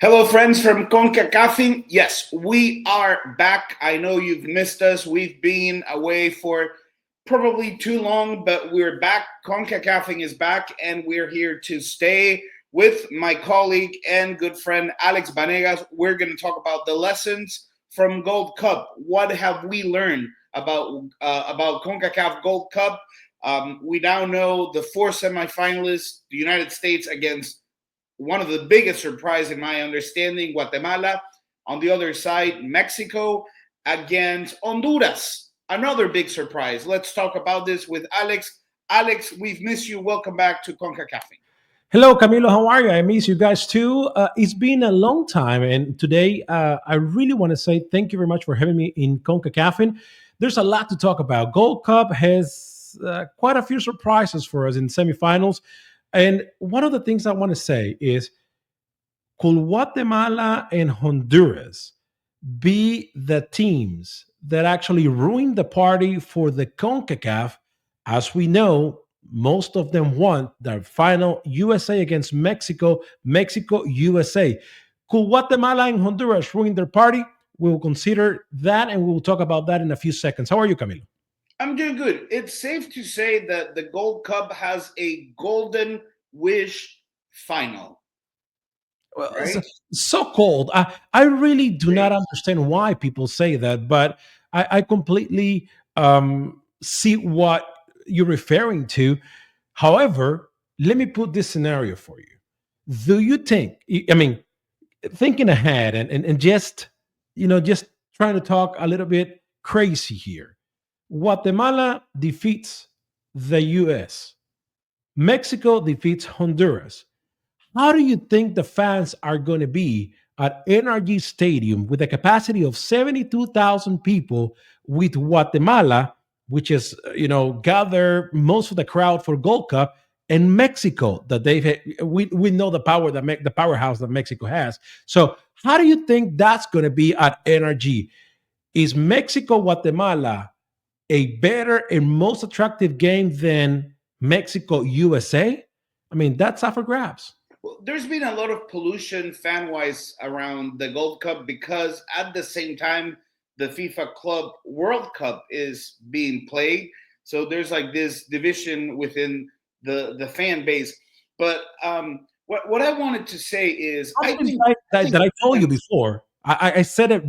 Hello, friends from CONCACAF. Yes, we are back. I know you've missed us. We've been away for probably too long, but we're back. CONCACAF is back, and we're here to stay with my colleague and good friend Alex Banegas. We're going to talk about the lessons from Gold Cup. What have we learned about CONCACAF Gold Cup? We now know the four semifinalists: the United States against one of the biggest surprise in my understanding, Guatemala. On the other side, Mexico against Honduras. Another big surprise. Let's talk about this with Alex. Alex, we've missed you. Welcome back to CONCACAF. Hello, Camilo. How are you? I miss you guys too. It's been a long time, and today I really want to say thank you very much for having me in CONCACAF. There's a lot to talk about. Gold Cup has quite a few surprises for us in semifinals, and one of the things I want to say is, could Guatemala and Honduras be the teams that actually ruined the party for the CONCACAF? As we know, most of them won their final USA against Mexico, Mexico, USA. Could Guatemala and Honduras ruin their party? We will consider that and we will talk about that in a few seconds. How are you, Camilo? I'm doing good. It's safe to say that the Gold Cup has a golden wish final, Well, it's right? so cold. I really do not understand why people say that, but I completely see what you're referring to. However, let me put this scenario for you. Do you think, I mean, thinking ahead and just, just trying to talk a little bit crazy here, Guatemala defeats the US, Mexico defeats Honduras. How do you think the fans are going to be at NRG Stadium with a capacity of 72,000 people with Guatemala, which is, gather most of the crowd for Gold Cup, and Mexico that we know the power the powerhouse that Mexico has. So how do you think that's going to be at NRG? Is Mexico Guatemala a better and most attractive game than Mexico USA? I mean, that's up for grabs. Well, there's been a lot of pollution fan wise around the Gold Cup because at the same time, the FIFA Club World Cup is being played. So there's like this division within the fan base. But what I wanted to say is, I Something think, that I I, think that I told you fans, before. I said it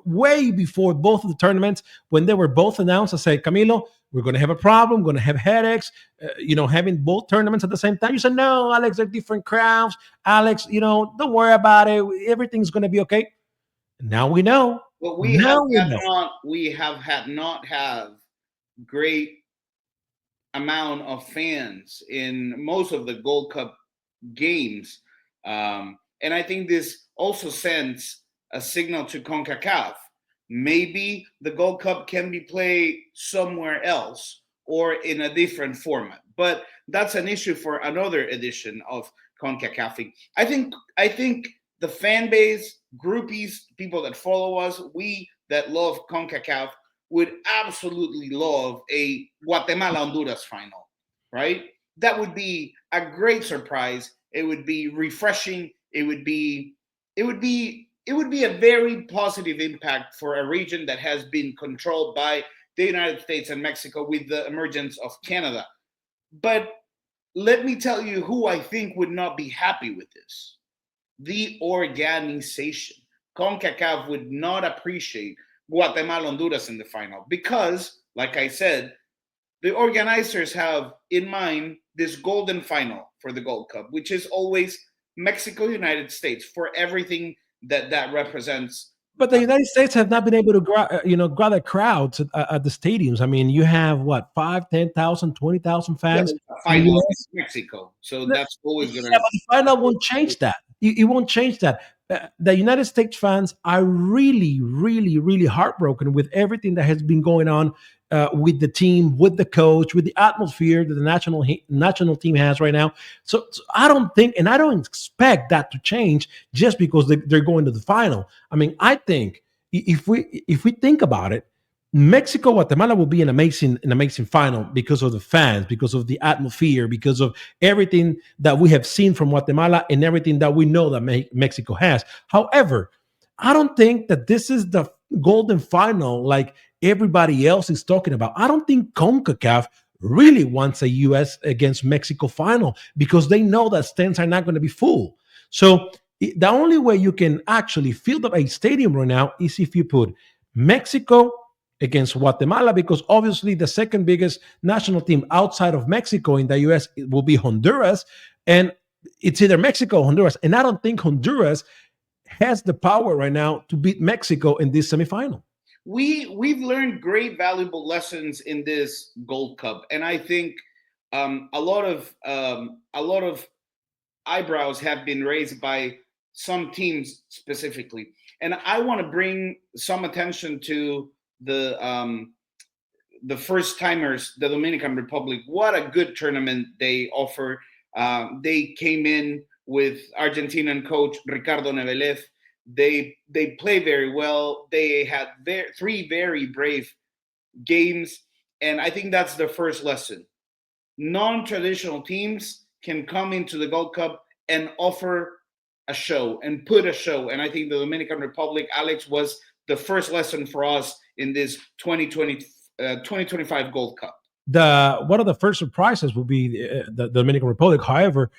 way before both of the tournaments when they were both announced. I said, Camilo, we're going to have a problem. We're going to have headaches. Having both tournaments at the same time. You said, no, Alex, they're different crowds. Alex, don't worry about it. Everything's going to be okay. Now we know. what Now we know. we have had not have great amount of fans in most of the Gold Cup games. And I think this also sends a signal to CONCACAF. Maybe the Gold Cup can be played somewhere else or in a different format. But that's an issue for another edition of CONCACAF. I think the fan base, groupies, people that follow us, we that love CONCACAF would absolutely love a Guatemala Honduras final, right? That would be a great surprise. It would be refreshing. It would be a very positive impact for a region that has been controlled by the United States and Mexico with the emergence of Canada. But let me tell you who I think would not be happy with this: the organization. CONCACAF would not appreciate Guatemala Honduras in the final because, like I said, the organizers have in mind this golden final for the Gold Cup, which is always Mexico, United States, for everything that represents. But the United States have not been able to gather crowds at the stadiums. I mean, you have what, 5, 10,000, 20,000 Yeah, fans there's a in the final US. against Mexico, so that's always Yeah, gonna. but the final won't change that. It won't change that. The United States fans are really, really, really heartbroken with everything that has been going on with the team, with the coach, with the atmosphere that the national team has right now. So I don't think, and I don't expect that to change just because they're going to the final. I mean, I think if we think about it, Mexico Guatemala will be an amazing final because of the fans, because of the atmosphere, because of everything that we have seen from Guatemala and everything that we know that Mexico has. However, I don't think that this is the golden final like everybody else is talking about. I don't think CONCACAF really wants a US against Mexico final because they know that stands are not going to be full. So the only way you can actually fill up a stadium right now is if you put Mexico against Guatemala, because obviously the second biggest national team outside of Mexico in the US will be Honduras. And it's either Mexico or Honduras. And I don't think Honduras has the power right now to beat Mexico in this semifinal. We've learned great valuable lessons in this Gold Cup, and I think a lot of eyebrows have been raised by some teams specifically, and I want to bring some attention to the first timers, the Dominican Republic. What a good tournament they offer. They came in with Argentinian coach Ricardo Nevelez. They play very well. They had three very brave games, and I think that's the first lesson. Non-traditional teams can come into the Gold Cup and offer a show and put a show. And I think the Dominican Republic, Alex, was the first lesson for us in this 2025 Gold Cup. The one of the first surprises will be the Dominican Republic. However,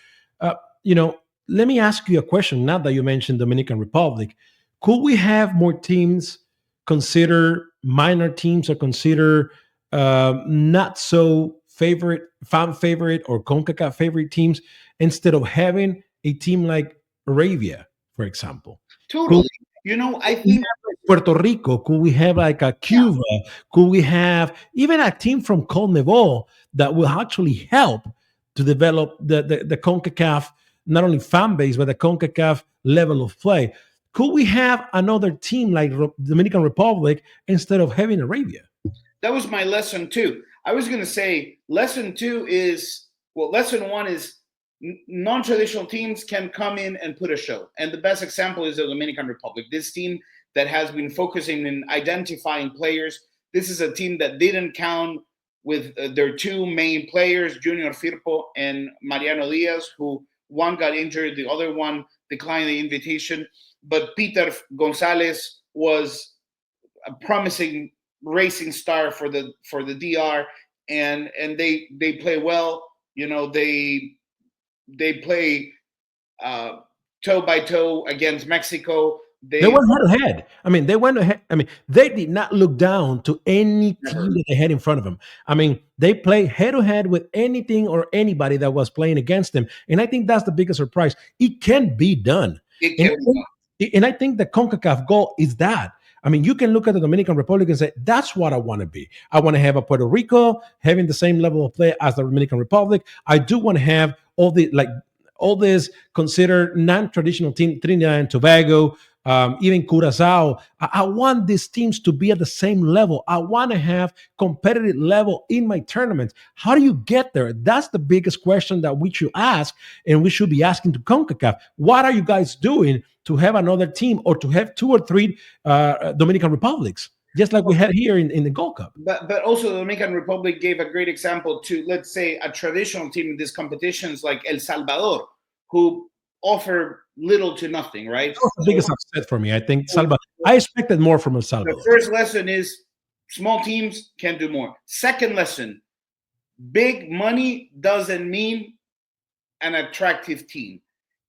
uh, you know, let me ask you a question. Now that you mentioned Dominican Republic, could we have more teams consider minor teams or consider not so favorite, fan favorite, or CONCACAF favorite teams instead of having a team like Arabia, for example? Could Totally. You know, I we think have like Puerto Rico? Could we have like a yeah, Cuba? Could we have even a team from CONMEBOL that will actually help to develop the CONCACAF, not only fan base, but the CONCACAF level of play? Could we have another team like Dominican Republic instead of having Arabia? that was my lesson two. I was going to say lesson two is, well, lesson one is non-traditional teams can come in and put a show, and the best example is the Dominican Republic. This team that has been focusing in identifying players. This is a team that didn't count with their two main players, Junior Firpo and Mariano Diaz, who one got injured, the other one declined the invitation. But Peter Gonzalez was a promising racing star for the DR, and they play well. You know, they play uh, toe by toe against Mexico. They They went head to head. I mean, they went ahead. I mean, they did not look down to any team never. that they had in front of them. I mean, they played head to head with anything or anybody that was playing against them. And I think that's the biggest surprise. It can be done. It And can I be done. think, and I think the CONCACAF goal is that. I mean, you can look at the Dominican Republic and say, that's what I want to be. I want to have a Puerto Rico having the same level of play as the Dominican Republic. I do want to have all this considered non-traditional team, Trinidad and Tobago, even Curacao. I want these teams to be at the same level. I want to have competitive level in my tournaments. How do you get there? That's the biggest question that we should ask, and we should be asking to CONCACAF. What are you guys doing to have another team or to have two or three Dominican Republics, just like we had here in the Gold Cup? But also the Dominican Republic gave a great example to, let's say, a traditional team in these competitions like El Salvador, who offer little to nothing, right? That was the So biggest upset for me. I think Salvador. I expected more from El the Salvador. first lesson is small teams can do more. Second lesson, big money doesn't mean an attractive team.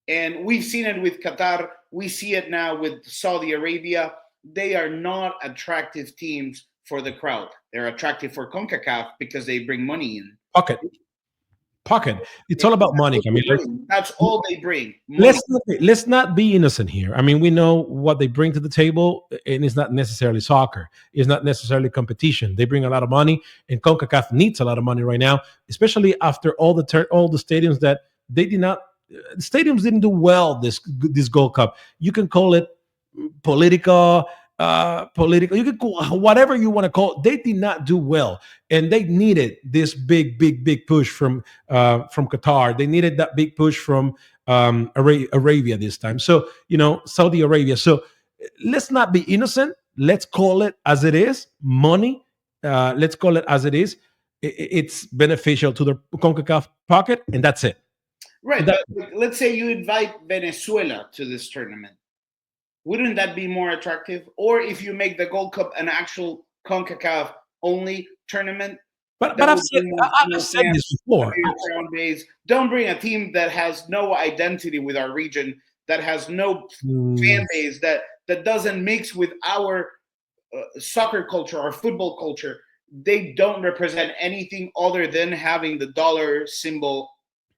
And we've seen it with Qatar. We see it now with Saudi Arabia. They are not attractive teams for the crowd. They're attractive for CONCACAF because they bring money in. Pocket, pocket. It's all about money, Camilo. That's all they bring. Money. Let's not be innocent here. I mean, we know what they bring to the table, and it's not necessarily soccer. It's not necessarily competition. They bring a lot of money, and CONCACAF needs a lot of money right now, especially after all the stadiums that they did not. Stadiums didn't do well this Gold Cup. You can call it political, political. You can call whatever you want to call it. They did not do well, and they needed this big push from Qatar. They needed that big push from Arabia this time. So Saudi Arabia. So let's not be innocent. let's call it as it is, money. Let's call it as it is. It's beneficial to the CONCACAF pocket, and that's it. Right, That, but let's say you invite Venezuela to this tournament. Wouldn't that be more attractive? Or if you make the Gold Cup an actual CONCACAF only tournament, but that I've would said bring I've more said fans, this a before. bigger fan base. Don't bring a team that has no identity with our region, that has no fan Mm, base, that doesn't mix with our soccer culture, our football culture. They don't represent anything other than having the dollar symbol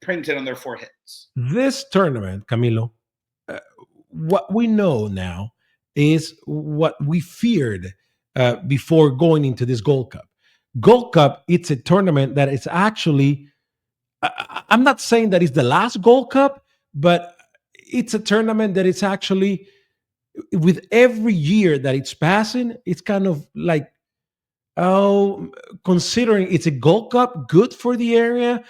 printed on their foreheads. this tournament, Camilo, uh, what we know now is what we feared before going into this Gold Cup. Gold Cup, it's a tournament that is actually, I'm not saying that it's the last Gold Cup, but it's a tournament that it's actually, with every year that it's passing, it's kind of like, oh, considering it's a Gold Cup, good for the area,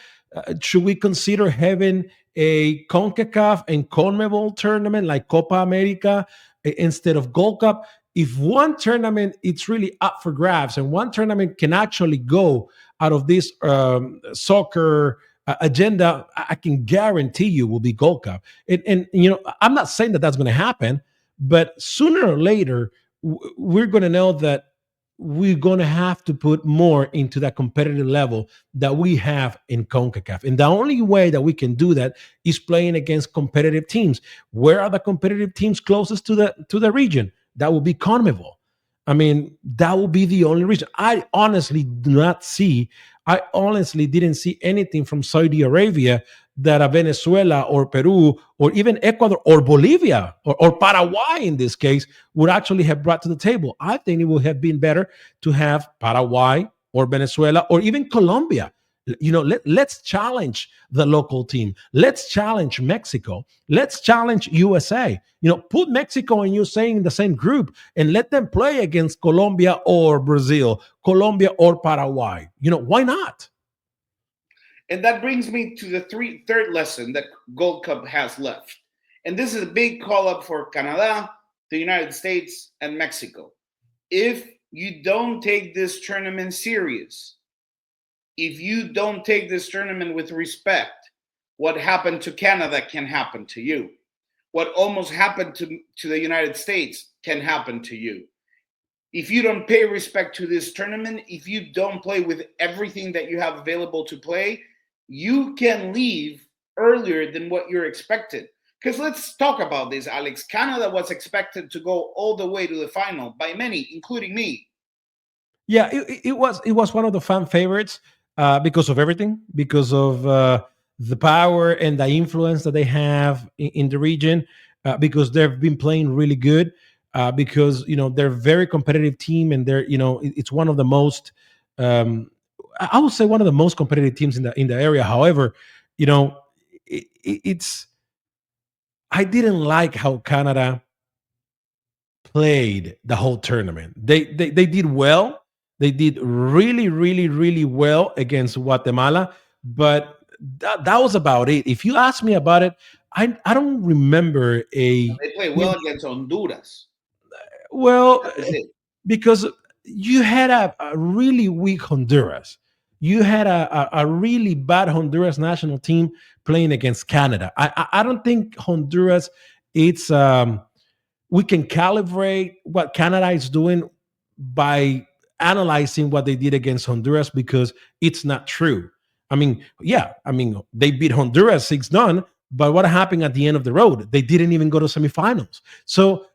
should we consider having a CONCACAF and CONMEBOL tournament like Copa America instead of Gold Cup? If one tournament it's really up for grabs, and one tournament can actually go out of this soccer agenda, I can guarantee you will be Gold Cup. And I'm not saying that that's going to happen, but sooner or later, we're going to know that we're going to have to put more into that competitive level that we have in CONCACAF. And the only way that we can do that is playing against competitive teams. Where are the competitive teams closest to the region? That will be CONMEBOL. I mean, that will be the only reason. I honestly didn't see anything from Saudi Arabia that a Venezuela or Peru or even Ecuador or Bolivia or Paraguay in this case would actually have brought to the table. I think it would have been better to have Paraguay or Venezuela or even Colombia. Let's challenge the local team. Let's challenge Mexico. Let's challenge USA. Put Mexico and USA in the same group and let them play against Colombia or Brazil, Colombia or Paraguay. Why not? And that brings me to the third lesson that Gold Cup has left. And this is a big call up for Canada, the United States, and Mexico. If you don't take this tournament serious, if you don't take this tournament with respect, what happened to Canada can happen to you. What almost happened to the United States can happen to you. If you don't pay respect to this tournament, if you don't play with everything that you have available to play, you can leave earlier than what you're expected. Because let's talk about this, Alex. Canada was expected to go all the way to the final by many, including me. Yeah, it was one of the fan favorites because of everything, because of the power and the influence that they have in the region, because they've been playing really good, because they're a very competitive team, and it's one of the most, I would say, one of the most competitive teams in the area. However, you know, it's I didn't like how Canada played the whole tournament. They did well. They did really, really, really well against Guatemala, but that was about it. If you ask me about it, I don't remember a They played well against Honduras. well, That was it. because you had a really weak Honduras. You had a really bad Honduras national team playing against Canada. I don't think Honduras. It's We can calibrate what Canada is doing by analyzing what they did against Honduras, because it's not true. I mean, yeah, they beat Honduras 6-0, but what happened at the end of the road? They didn't even go to semifinals. So,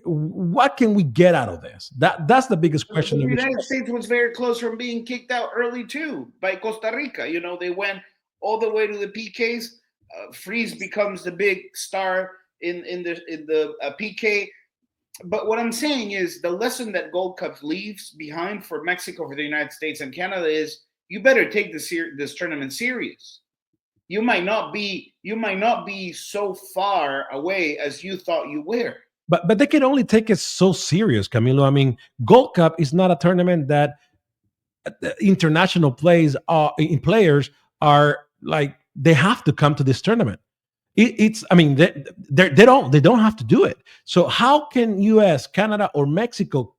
what can we get out of this? That's the biggest The question that we should. United States was very close from being kicked out early too by Costa Rica. They went all the way to the PKs. Freeze becomes the big star in the PK. But what I'm saying is the lesson that Gold Cup leaves behind for Mexico, for the United States, and Canada is you better take this tournament serious. You might not be so far away as you thought you were. But they can only take it so serious, Camilo. I mean, Gold Cup is not a tournament that international players are like they have to come to this tournament. It's, I mean, they don't have to do it. So how can US, Canada, or Mexico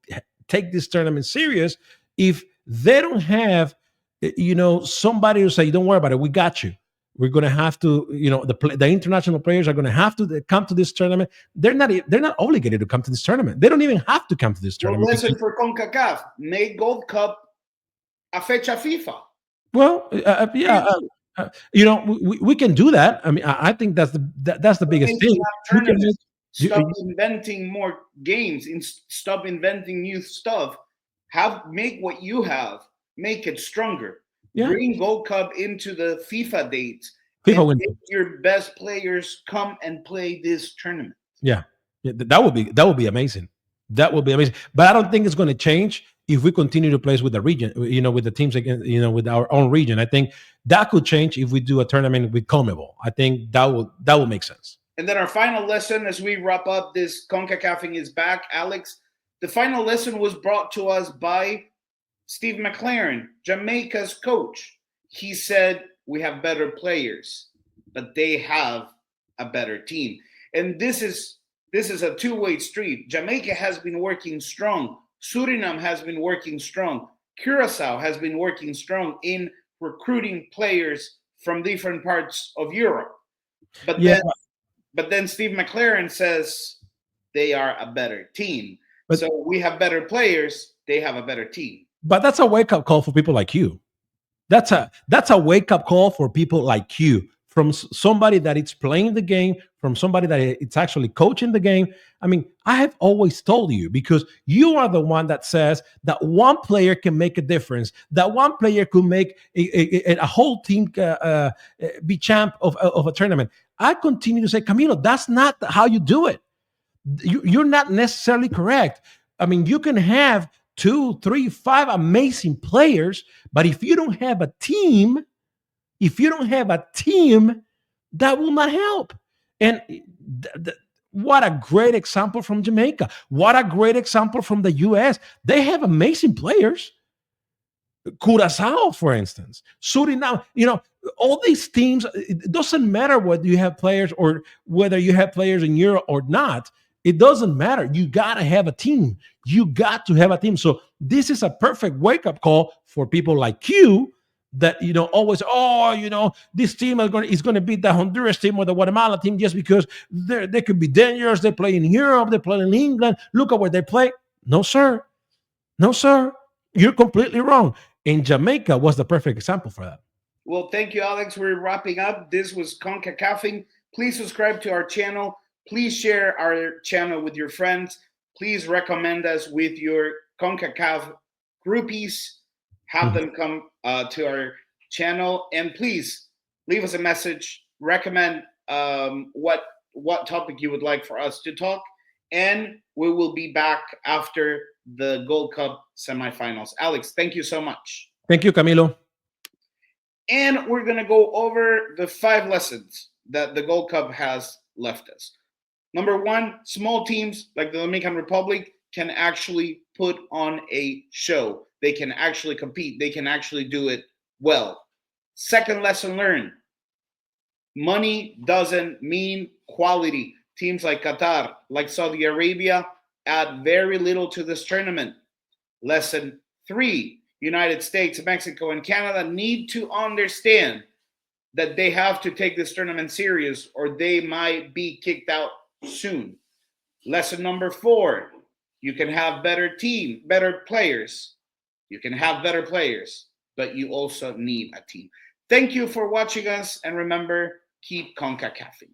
take this tournament serious if they don't have, somebody to say, don't worry about it, we got you. We're going to have to, the international players are going to have to come to this tournament. They're not obligated to come to this tournament. They don't even have to come to this Well, tournament listen, because, for CONCACAF, make Gold Cup a fecha FIFA. well, yeah, we can do that. I mean, I think that's the biggest Making thing. up We can tournaments. make. Stop inventing more games. Stop inventing new stuff. Make what you have. Make it stronger. Yeah, Bring Gold Cup into the FIFA dates and FIFA window. make your best players come and play this tournament. Yeah, yeah, that would be amazing. That would be amazing. But I don't think it's going to change if we continue to play with the region. With the teams again. With our own region. I think that could change if we do a tournament with CONMEBOL. I think that will make sense. And then our final lesson as we wrap up this CONCACAFing is back, Alex. The final lesson was brought to us by Steve McLaren, Jamaica's coach. He said, we have better players, but they have a better team. And this is a two-way street. Jamaica has been working strong. Suriname has been working strong. Curacao has been working strong in recruiting players from different parts of Europe. But Yeah, then Steve McLaren says they are a better team. but So we have better players, they have a better team. but that's a wake up call for people like you. That's a wake up call for people like you, from somebody that it's playing the game, from somebody that it's actually coaching the game. I mean, I have always told you, because you are the one that says that one player can make a difference, that one player could make a whole team be champ of a tournament. I continue to say, Camilo, that's not how you do it. You're not necessarily correct. I mean, you can have two, three, five amazing players, but if you don't have a team, that will not help. And what a great example from Jamaica. What a great example from the US. They have amazing players. Curacao, for instance, Suriname, all these teams, it doesn't matter whether you have players or whether you have players in Europe or not. It doesn't matter. You got to have a team. You got to have a team. So this is a perfect wake up call for people like you that, always, this team is going to beat the Honduras team or the Guatemala team just because they could be dangerous. They play in Europe. They play in England. Look at where they play. No, sir. No, sir. You're completely wrong. And Jamaica was the perfect example for that. Well, thank you, Alex. We're wrapping up. This was CONCACAFing. Please subscribe to our channel. Please share our channel with your friends. Please recommend us with your CONCACAF groupies. Have them come to our channel. And please leave us a message. Recommend what topic you would like for us to talk. And we will be back after the Gold Cup semifinals. Alex, thank you so much. Thank you, Camilo. And we're going to go over the 5 lessons that the Gold Cup has left us. Number 1, small teams like the Dominican Republic can actually put on a show. They can actually compete. They can actually do it well. Second lesson learned. Money doesn't mean quality. Teams like Qatar, like Saudi Arabia, add very little to this tournament. Lesson 3, United States, Mexico, and Canada need to understand that they have to take this tournament serious or they might be kicked out soon. Lesson number 4, you can have better players. You can have better players, but you also need a team. Thank you for watching us, and remember, keep CONCACAFing.